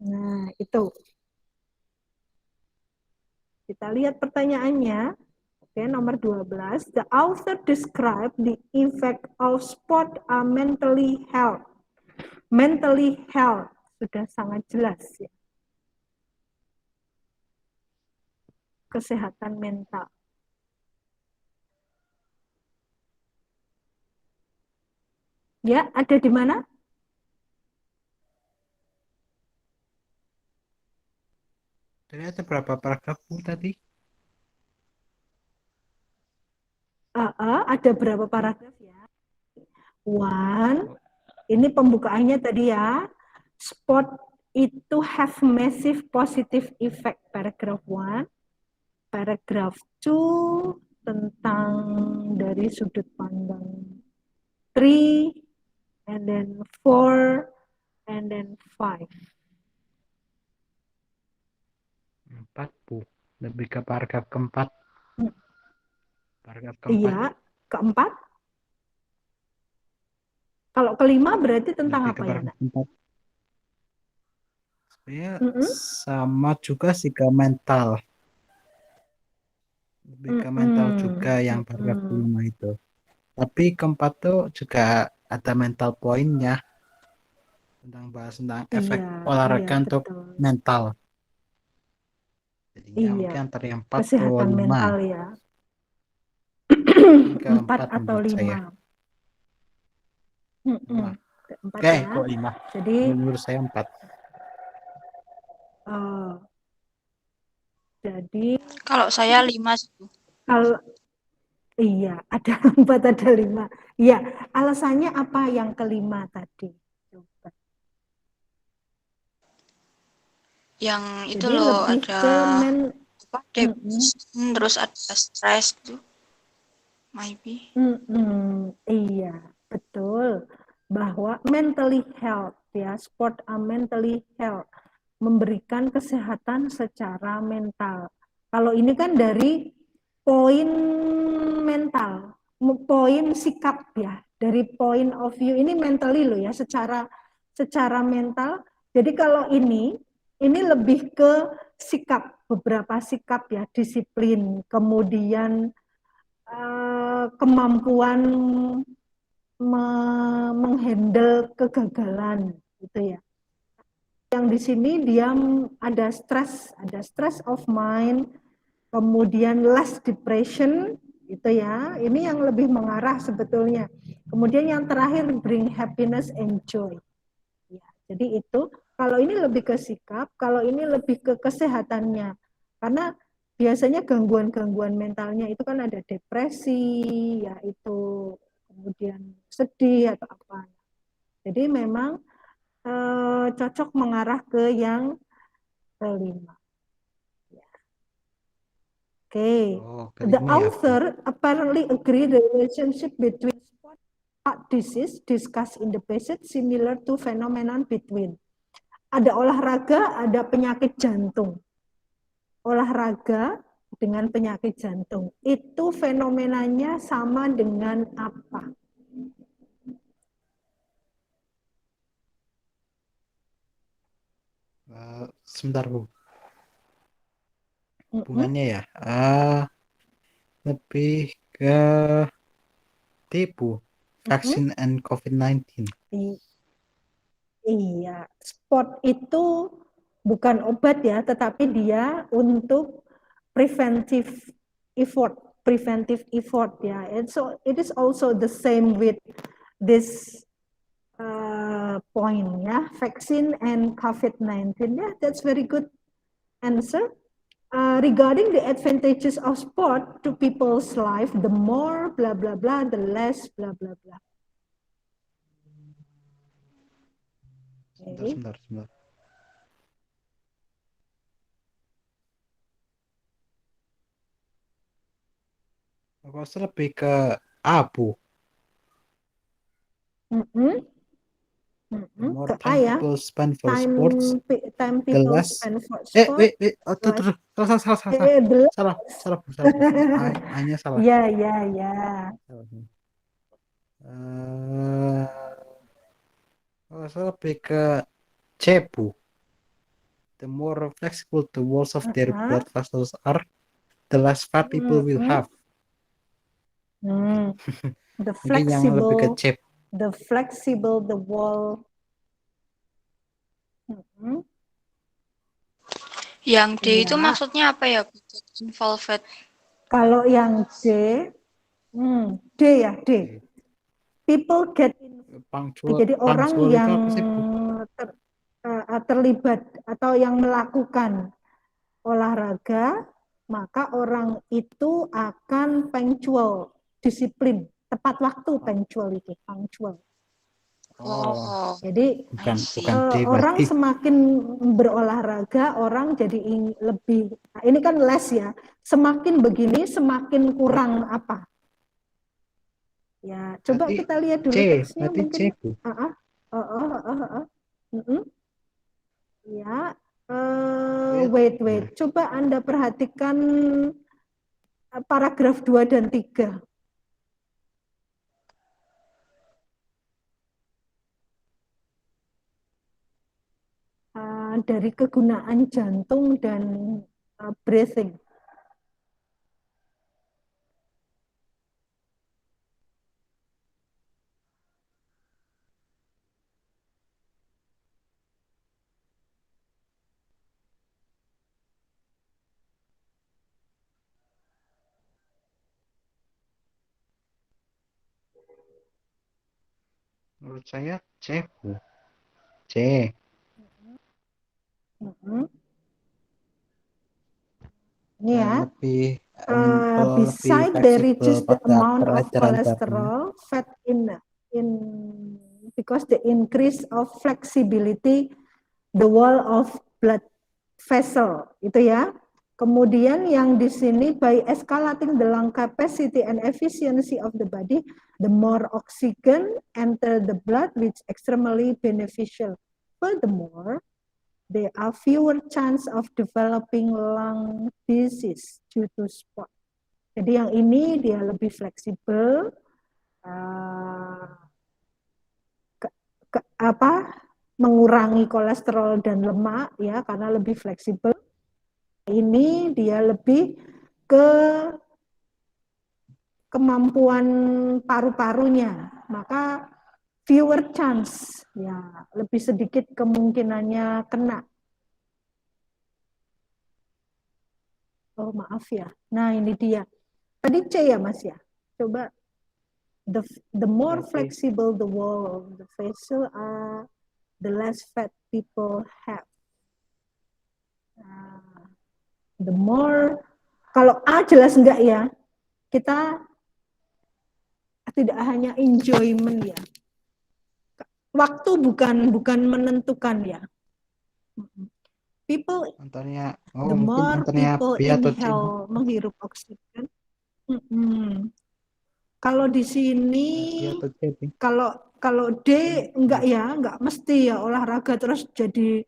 Speaker 1: Nah, itu. Kita lihat pertanyaannya. Oke, nomor 12. The author describe the effect of sport on mentally health. Mentally health sudah sangat jelas ya. Kesehatan mental. Ya, ada di mana?
Speaker 2: Ternyata berapa paragraf tadi?
Speaker 1: Ada berapa paragraf ya? One. Ini pembukaannya tadi ya. Sport itu have massive positive effect. Paragraph 1. Paragraph 2 tentang dari sudut pandang 3, and then 4, and then 5.
Speaker 2: 4, Bu. Lebih ke paragraf keempat. Paragraf keempat.
Speaker 1: Iya, keempat. Kalau kelima berarti tentang
Speaker 2: Lebih
Speaker 1: apa
Speaker 2: ke
Speaker 1: ya,
Speaker 2: paragraf
Speaker 1: Nak?
Speaker 2: keempat. Sebenarnya sama juga sih ke mental. Lebih ke mental juga yang paragraf kelima itu. Tapi keempat tuh juga ada mental poinnya. Tentang bahas tentang efek olahraga untuk
Speaker 1: betul.
Speaker 2: mental. Jadinya
Speaker 1: Iya,
Speaker 2: mungkin antara yang 4 atau
Speaker 1: kesehatan
Speaker 2: 5.
Speaker 1: mental ya.
Speaker 2: Keempat
Speaker 1: 4 atau
Speaker 2: menurut
Speaker 1: 5.
Speaker 2: saya. 5.
Speaker 1: Keempat
Speaker 2: Oke,
Speaker 1: ya.
Speaker 2: kok 5.
Speaker 1: Jadi
Speaker 2: Menurut saya 4.
Speaker 1: Jadi
Speaker 3: Kalau saya 5 sih, Bu.
Speaker 1: kalau iya ada 4 ada 5. Iya, alasannya apa yang kelima tadi? Coba.
Speaker 3: Yang itu
Speaker 1: Jadi
Speaker 3: loh
Speaker 1: lebih
Speaker 3: ada
Speaker 1: ke
Speaker 3: depression, terus ada stres tuh. Maybe.
Speaker 1: Iya, betul. Bahwa mentally health ya, sport mentally health, memberikan kesehatan secara mental. Kalau ini kan dari poin mental, poin sikap ya, dari point of view ini mentally loh ya, secara mental. Jadi kalau ini lebih ke sikap, beberapa sikap ya, disiplin, kemudian kemampuan menghandle kegagalan gitu ya. Yang di sini dia ada stress of mind, kemudian less depression, Itu ya. Ini yang lebih mengarah sebetulnya. Kemudian yang terakhir bring happiness and joy. Ya, jadi itu kalau ini lebih ke sikap, kalau ini lebih ke kesehatannya. Karena biasanya gangguan-gangguan mentalnya itu kan ada depresi, ya itu kemudian sedih atau apa. Jadi memang cocok mengarah ke yang kelima. Okay.
Speaker 2: Oh,
Speaker 1: The
Speaker 2: kelima ya, Bu.
Speaker 1: author apparently agree the relationship between sport heart disease discussed in the passage similar to phenomenon between. Ada olahraga, ada penyakit jantung. Olahraga dengan penyakit jantung. Itu fenomenanya sama dengan apa?
Speaker 2: Sebentar, Bu.
Speaker 1: Mm-mm.
Speaker 2: Hubungannya ya. Lebih ke tipu. Vaksin and COVID-19.
Speaker 1: Iya, sport itu bukan obat ya, tetapi dia untuk preventive preventive effort ya. And so it is also the same with this point ya, vaccine and COVID-19 ya. That's very good answer. Regarding the advantages of sport to people's life, the more blah blah blah, the less blah blah blah. Okay.
Speaker 2: Sebentar. Aku rasa lebih ke abu.
Speaker 1: Mm-mm.
Speaker 2: The more
Speaker 1: Ke A
Speaker 2: time
Speaker 1: ya,
Speaker 2: people spend for
Speaker 1: time
Speaker 2: sports,
Speaker 1: time
Speaker 2: the
Speaker 1: people
Speaker 2: less.
Speaker 1: spend for sport,
Speaker 2: Wait. Oh,
Speaker 1: like
Speaker 2: salah.
Speaker 1: the
Speaker 2: Salah, Bu. Hanya salah.
Speaker 1: ya ya ya.
Speaker 2: Salah. Eh, aku rasa lebih ke cepu. The more flexible the walls of their
Speaker 1: Uh-huh.
Speaker 2: blood vessels are, the less fat people will have.
Speaker 1: The
Speaker 2: Mungkin yang lebih ke
Speaker 1: flexible,
Speaker 2: cep.
Speaker 1: the wall.
Speaker 3: Yang D itu
Speaker 1: Ya,
Speaker 3: maksudnya apa ya, Bu? Involved.
Speaker 1: kalau yang D ya D. People get jadi orang
Speaker 2: Punctual itu
Speaker 1: yang
Speaker 2: apa sih, Bu?
Speaker 1: terlibat atau yang melakukan olahraga, maka orang itu akan punctual, disiplin, tepat waktu punctual itu, punctual.
Speaker 3: Oh,
Speaker 1: Jadi
Speaker 3: I
Speaker 2: Bukan
Speaker 3: see.
Speaker 2: D
Speaker 1: orang
Speaker 2: berarti.
Speaker 1: semakin berolahraga, orang jadi lebih, nah ini kan less ya, semakin begini semakin kurang apa? Ya, coba
Speaker 2: Berarti
Speaker 1: kita lihat
Speaker 2: C,
Speaker 1: dulu teksnya
Speaker 2: berarti C,
Speaker 1: mungkin.
Speaker 2: Bu.
Speaker 1: Mm-mm. Ya,
Speaker 2: Wait.
Speaker 1: wait. Coba Anda perhatikan paragraf 2 dan 3. Dari kegunaan jantung dan breathing.
Speaker 2: Menurut saya C, Bu. C.
Speaker 1: Mm-mm. Ini ya.
Speaker 2: Lebih, kalau lebih
Speaker 1: Beside they
Speaker 2: fleksibel
Speaker 1: reduce the
Speaker 2: pada
Speaker 1: amount of
Speaker 2: ajaran-ajarannya.
Speaker 1: cholesterol, fat in because the increase of flexibility the wall of blood vessel itu ya. Kemudian yang di sini by escalating the lung capacity and efficiency of the body, the more oxygen enter the blood which extremely beneficial. Furthermore, there are fewer chance of developing lung disease due to sport. Jadi yang ini dia lebih fleksibel, mengurangi kolesterol dan lemak ya karena lebih fleksibel. Ini dia lebih ke kemampuan paru-parunya, maka fewer chance ya, lebih sedikit kemungkinannya kena. Oh maaf ya. Nah ini dia. Tadi C ya Mas ya. Coba the more
Speaker 2: Ya, C.
Speaker 1: flexible the wall of the vessel the less fat people have. Nah, the more, kalau A jelas enggak ya, kita tidak hanya enjoyment ya. Waktu bukan menentukan ya. People,
Speaker 2: Contohnya,
Speaker 1: the
Speaker 2: mungkin
Speaker 1: more
Speaker 2: contohnya
Speaker 1: people
Speaker 2: B atau C.
Speaker 1: inhale, menghirup oksigen. Kalau di sini,
Speaker 2: B atau C.
Speaker 1: kalau D enggak ya, enggak mesti ya olahraga terus jadi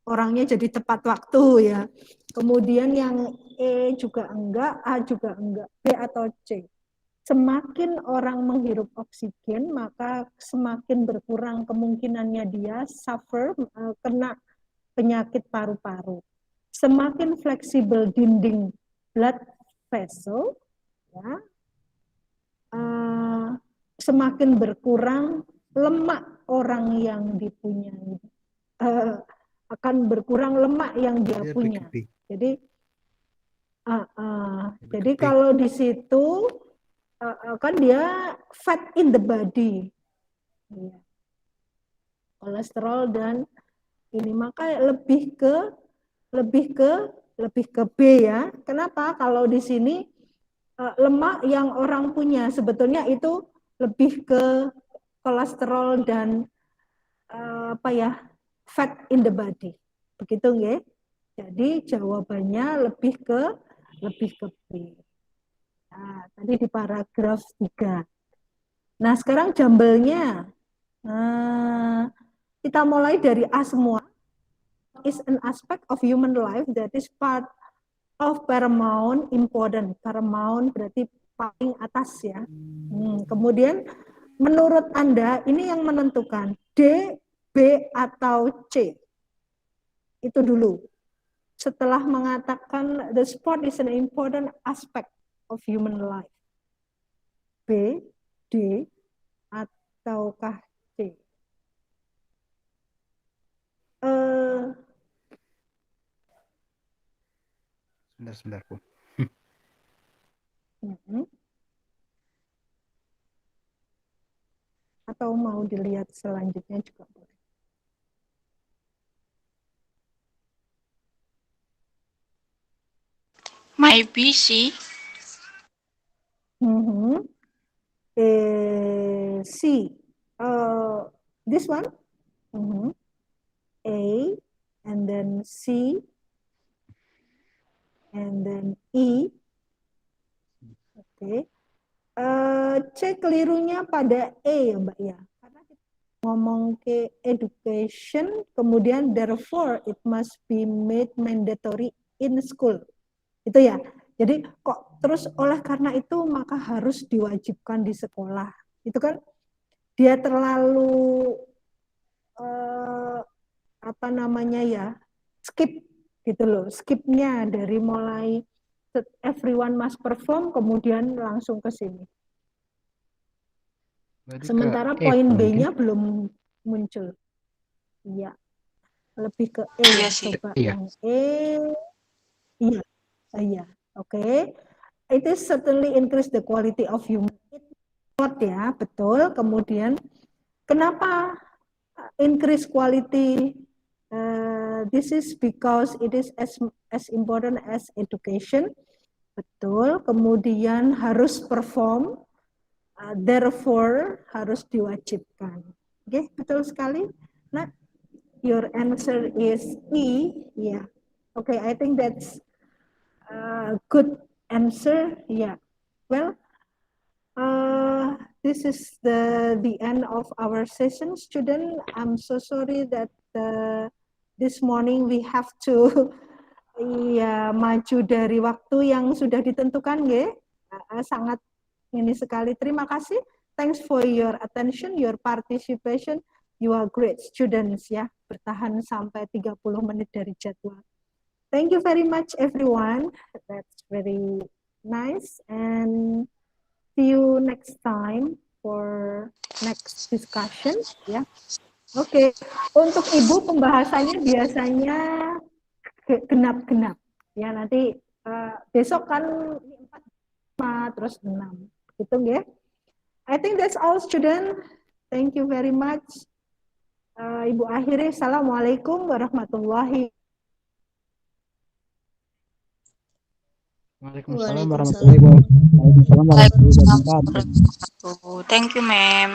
Speaker 1: orangnya jadi tepat waktu ya. Kemudian yang E juga enggak, A juga enggak, B atau C. Semakin orang menghirup oksigen, maka semakin berkurang kemungkinannya dia suffer, kena penyakit paru-paru. Semakin fleksibel dinding blood vessel, ya, semakin berkurang lemak orang yang dipunyai. Akan berkurang lemak yang dia
Speaker 2: Dia
Speaker 1: punya.
Speaker 2: B.
Speaker 1: Jadi,
Speaker 2: Lebih
Speaker 1: jadi
Speaker 2: ke B.
Speaker 1: kalau di situ kan dia fat in the body, ya. Kolesterol dan ini, maka lebih ke B ya. Kenapa? Kalau di sini lemak yang orang punya sebetulnya itu lebih ke kolesterol dan apa ya, fat in the body. Begitu nggih? Jadi jawabannya lebih ke B. Nah, tadi di paragraf 3. Nah, sekarang jambelnya. Nah, kita mulai dari A semua. Is an aspect of human life that is part of paramount important. Paramount berarti paling atas ya. Kemudian menurut Anda ini yang menentukan D, B atau C. Itu dulu. Setelah mengatakan the sport is an important aspect of human life. B, D, ataukah C?
Speaker 2: Sebentar, Bu.
Speaker 1: Atau mau dilihat selanjutnya juga boleh.
Speaker 3: Maybe sih.
Speaker 1: C. This one. A, and then C, and then E. Oke. C kelirunya pada E ya Mbak ya. Karena kita ngomong ke education, kemudian therefore it must be made mandatory in school. Itu ya. Jadi kok terus oleh karena itu maka harus diwajibkan di sekolah. Itu kan dia terlalu apa namanya ya, skip gitu loh. Skipnya dari mulai everyone must perform kemudian langsung ke sini.
Speaker 2: Berarti
Speaker 1: Sementara
Speaker 2: ke F
Speaker 1: poin
Speaker 2: mungkin.
Speaker 1: B-nya belum muncul. Iya. Lebih ke E
Speaker 3: Iya
Speaker 1: ya.
Speaker 3: sih.
Speaker 1: Coba
Speaker 2: Iya.
Speaker 1: yang E. Iya. Iya. Oke. It is certainly increase the quality of human. Ya, betul. Kemudian kenapa increase quality? This is because it is as important as education. Betul. Kemudian harus perform. Therefore harus diwajibkan. Oke, betul sekali. Nah, your answer is E. Yeah. Okay, I think that's a good answer. Yeah. Well, this is the end of our session, student. I'm so sorry that this morning we have to maju dari waktu yang sudah ditentukan, nggih. Sangat ini sekali. Terima kasih. Thanks for your attention, your participation. You are great students ya. Bertahan sampai 30 menit dari jadwal. Thank you very much everyone. That's very nice and see you next time for next discussion ya. Oke. Untuk Ibu pembahasannya biasanya genap-genap ya, nanti besok kan 5, terus 6. Gitu nggih. I think that's all student. Thank you very much. Ibu akhiri, Assalamualaikum warahmatullahi
Speaker 2: Waalaikumsalam
Speaker 4: Waalaikumsalam.
Speaker 2: warahmatullahi wabarakatuh. Waalaikumsalam warahmatullahi
Speaker 3: Waalaikumsalam
Speaker 2: wabarakatuh.
Speaker 3: warahmatullahi wabarakatuh. Thank you, ma'am.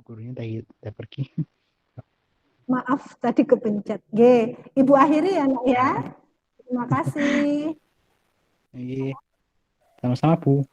Speaker 2: Gurunya udah pergi.
Speaker 1: Maaf tadi kepencet. G. Ibu akhiri ya, Nak ya. Terima kasih.
Speaker 2: Iya. Sama-sama, Bu.